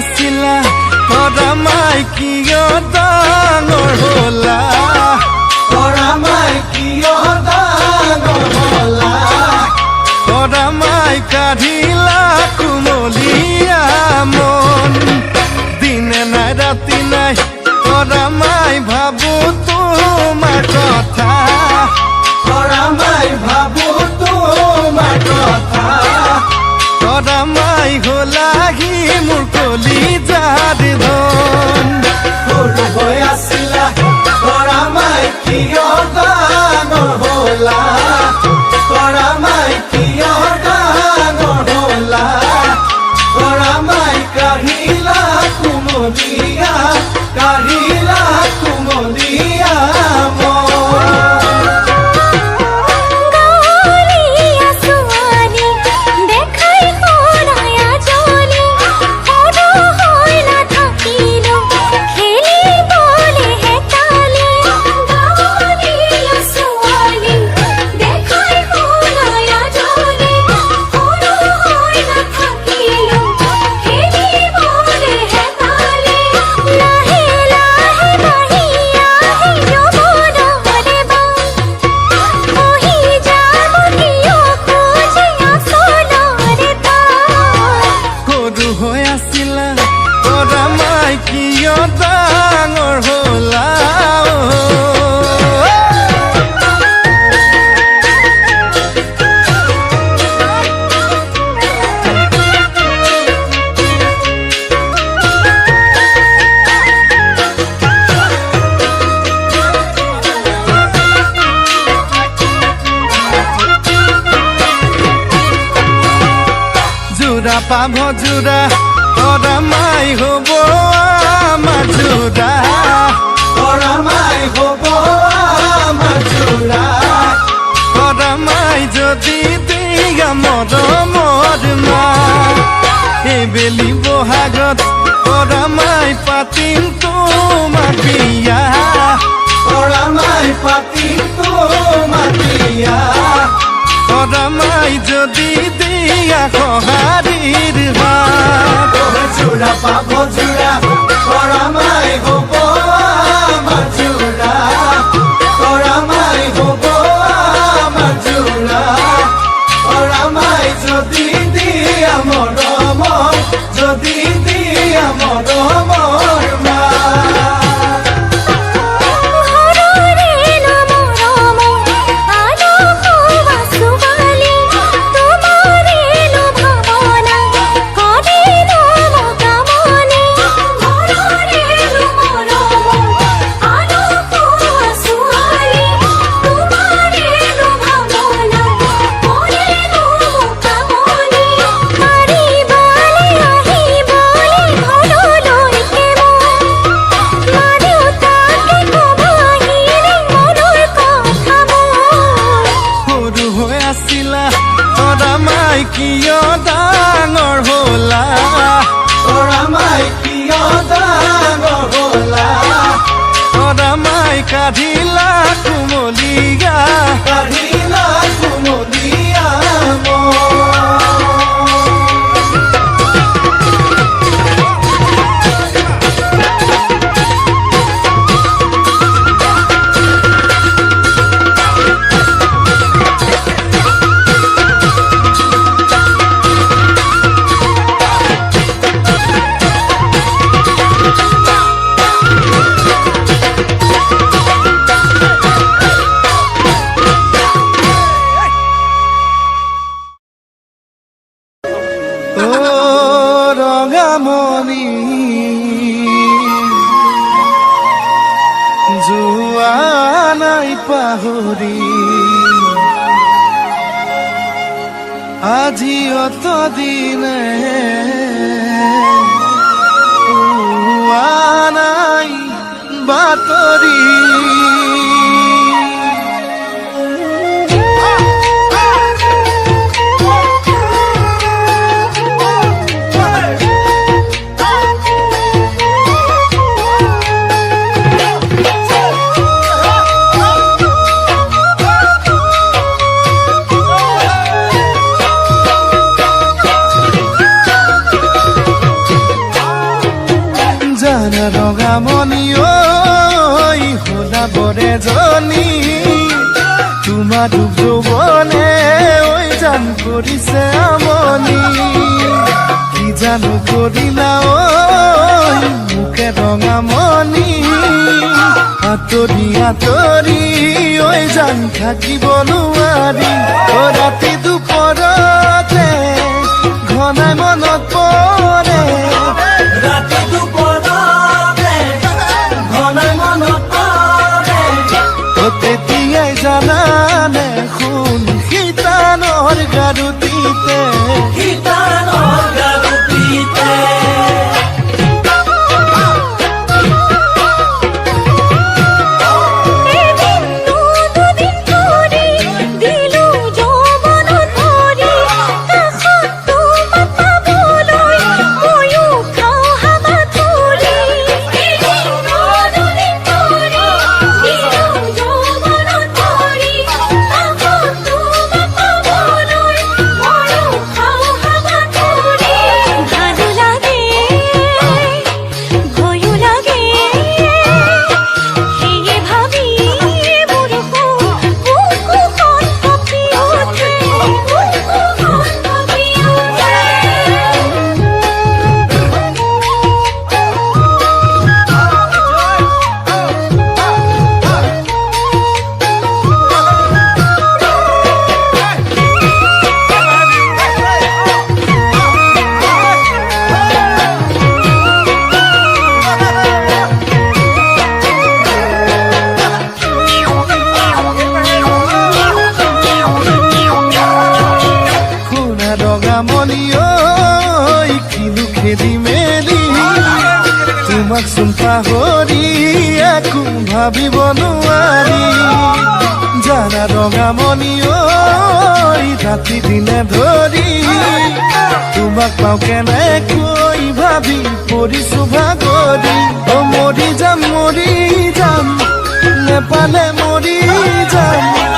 আছিলা তৰা মাই কিয় ডাঙৰ হলা তৰা মাই কিয় ডাঙৰ হলা তৰা মাই কাঢ়িলা কুমলীয়া মন দিনে নাই ৰাতি নাই তৰা মাই ভাবো তোমাৰ কথা তৰা মাই ভাবো তোমাৰ কথা তৰা মাই হলাহি মোৰ কলিজাৰ ধন সৰু হৈ আছিলা তৰা মাই কিয় ডাঙৰ হলা তৰা মাই কিয় ডাঙৰ হলা তৰা মাই কাঢ়িলা কুমলীয়া পাভ জোৰা তৰা মাই হব আমাৰ জোৰা তৰা মাই হব আমাৰ জোৰা তৰা মাই যদি দিয়া মৰমৰ মা এইবেলি বহাগত তৰা মাই পাতিম তোমাক বিয়া তৰা মাই পাতিম তোমাক বিয়া তৰা মাই যদি দিয়া সঁহাৰিৰ হাত জোৰা পাভ জোৰা তৰা মাই হব আমাৰ জোৰা তৰা মাই হব আমাৰ জোৰা তৰা মাই যদি দিয়া মৰমৰ যদি দিয়া মৰমৰ মা কিয় ডাঙৰ হলা তৰা মাই কিয় ডাঙৰ হলা তৰা মাই কাঢ়িলা কুমলীয়া ৰঙামণি যোৱা নাই পাহৰি আজি অত দিনে পোৱা নাই বাতৰি সোণা ৰঙামণি ঐ সোণা বৰে জনী তোমাৰ দুখ যৌৱনে ঐ জান কৰিছে আমনি কি জানো কৰিলা ঐ মুখে ৰঙামণি আঁতৰি আঁতৰি ঐ জান থাকিব নোৱাৰি ৰাতি দুপৰতে ঘনাই মনত পৰে ৰাতি দুপৰতে ঘনাই মনত পৰে তেতিয়াই জানানে শুন সীতানৰ গাৰুতিতে গীতানৰ গাৰুতিতে ৰঙামণি ঐ কিনো খেলি মেলি তোমাক চোন পাহৰি একো ভাবিব নোৱাৰি জানা ৰঙামণি ঐ ৰাতি দিনে ধৰি তোমাক পাওঁ কেনেকৈ ভাবি পৰিছো ভাগৰি মৰি যাম নেপালে মৰি যাম